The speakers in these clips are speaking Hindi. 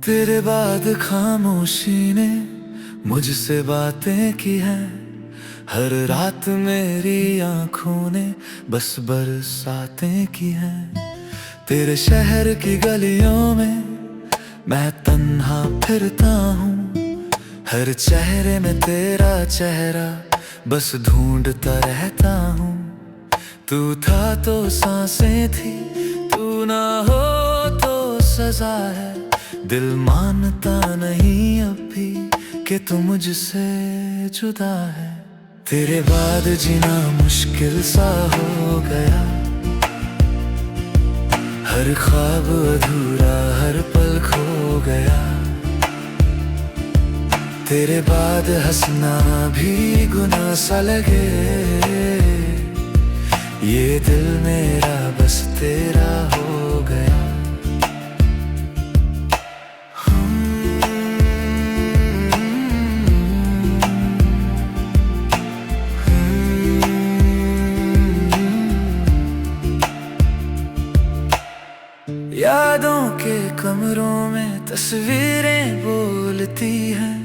तेरे बाद खामोशी ने मुझसे बातें की हैं। हर रात मेरी आंखों ने बस बरसातें की हैं। तेरे शहर की गलियों में मैं तन्हा फिरता हूँ। हर चेहरे में तेरा चेहरा बस ढूंढता रहता हूँ। तू था तो सांसें थी, तू ना हो तो सजा है। दिल मानता नहीं अब भी कि तू मुझसे जुदा है। तेरे बाद जीना मुश्किल सा हो गया। हर ख्वाब अधूरा, हर पल खो गया। तेरे बाद हंसना भी गुनाह सा लगे। ये दिल मेरा बस तेरा हो गया। यादों के कमरों में तस्वीरें बोलती हैं।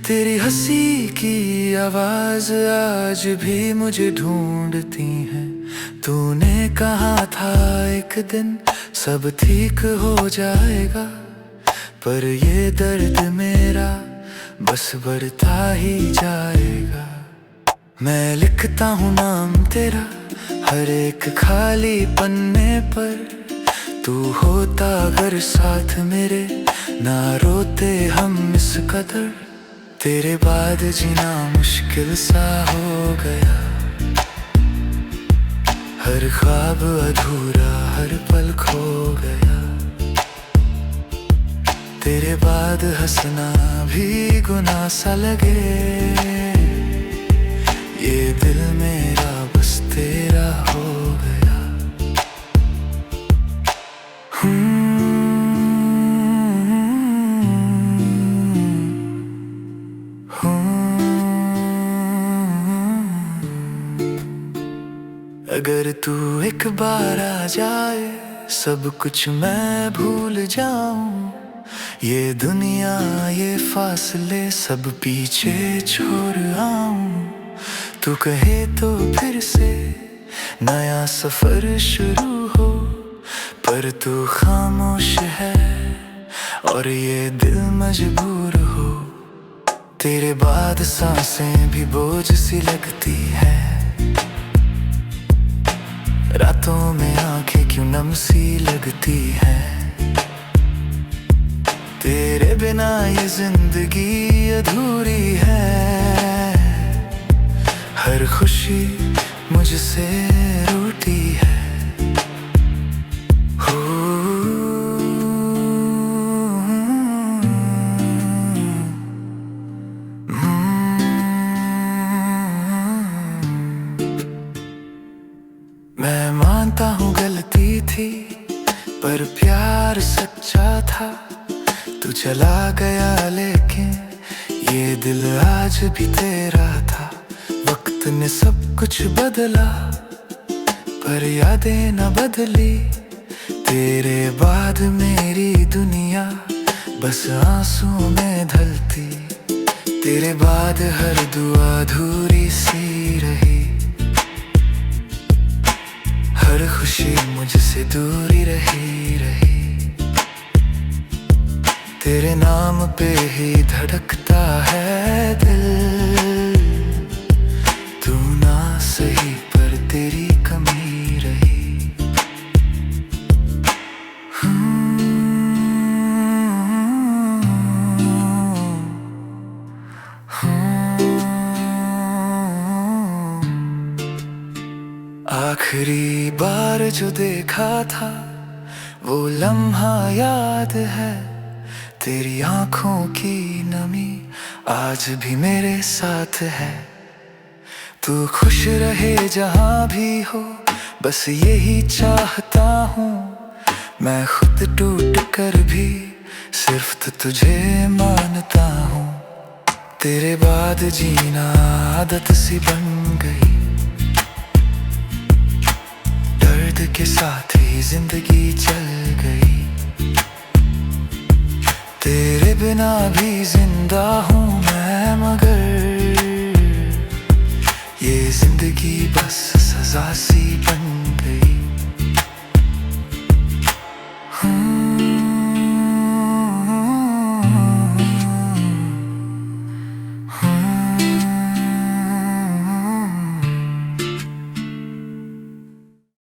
तेरी हंसी की आवाज आज भी मुझे ढूंढती है। तूने कहा था एक दिन सब ठीक हो जाएगा, पर ये दर्द मेरा बस बढ़ता ही जाएगा। मैं लिखता हूँ नाम तेरा हर एक खाली पन्ने पर। तू होता अगर साथ मेरे, ना रोते हम इस कदर। तेरे बाद जीना मुश्किल सा हो गया। हर ख्वाब अधूरा, हर पल खो गया। तेरे बाद हंसना भी गुनाह सा लगे। ये दिल मेरा बस तेरा हो गया। अगर तू एक बार आ जाए, सब कुछ मैं भूल जाऊं। ये दुनिया ये फासले सब पीछे छोड़ आऊं। तू कहे तो फिर से नया सफर शुरू हो, पर तू खामोश है और ये दिल मजबूर हो। तेरे बाद सांसें भी बोझ सी लगती है। रातों में आंखें क्यों नम सी लगती है। तेरे बिना ये जिंदगी अधूरी है। हर खुशी मुझसे रूठी है। मैं मानता हूँ गलती थी, पर प्यार सच्चा था। तू चला गया लेकिन ये दिल आज भी तेरा था। वक्त ने सब कुछ बदला, पर यादें न बदली। तेरे बाद मेरी दुनिया बस आंसू में ढलती। तेरे बाद हर दुआ अधूरी सी रही। हर खुशी मुझसे दूरी रही। तेरे नाम पे ही धड़कता है दिल। तू ना सही पर तेरी कमी रही। आखिरी बार जो देखा था वो लम्हा याद है। तेरी आंखों की नमी आज भी मेरे साथ है। तू खुश रहे जहां भी हो, बस यही चाहता हूँ। मैं खुद टूट कर भी सिर्फ तो तुझे मानता हूँ। तेरे बाद जीना आदत सी बन गई। के साथ ही जिंदगी चल गई। तेरे बिना भी जिंदा हूँ मैं, मगर ये जिंदगी बस सजा सी बन गई।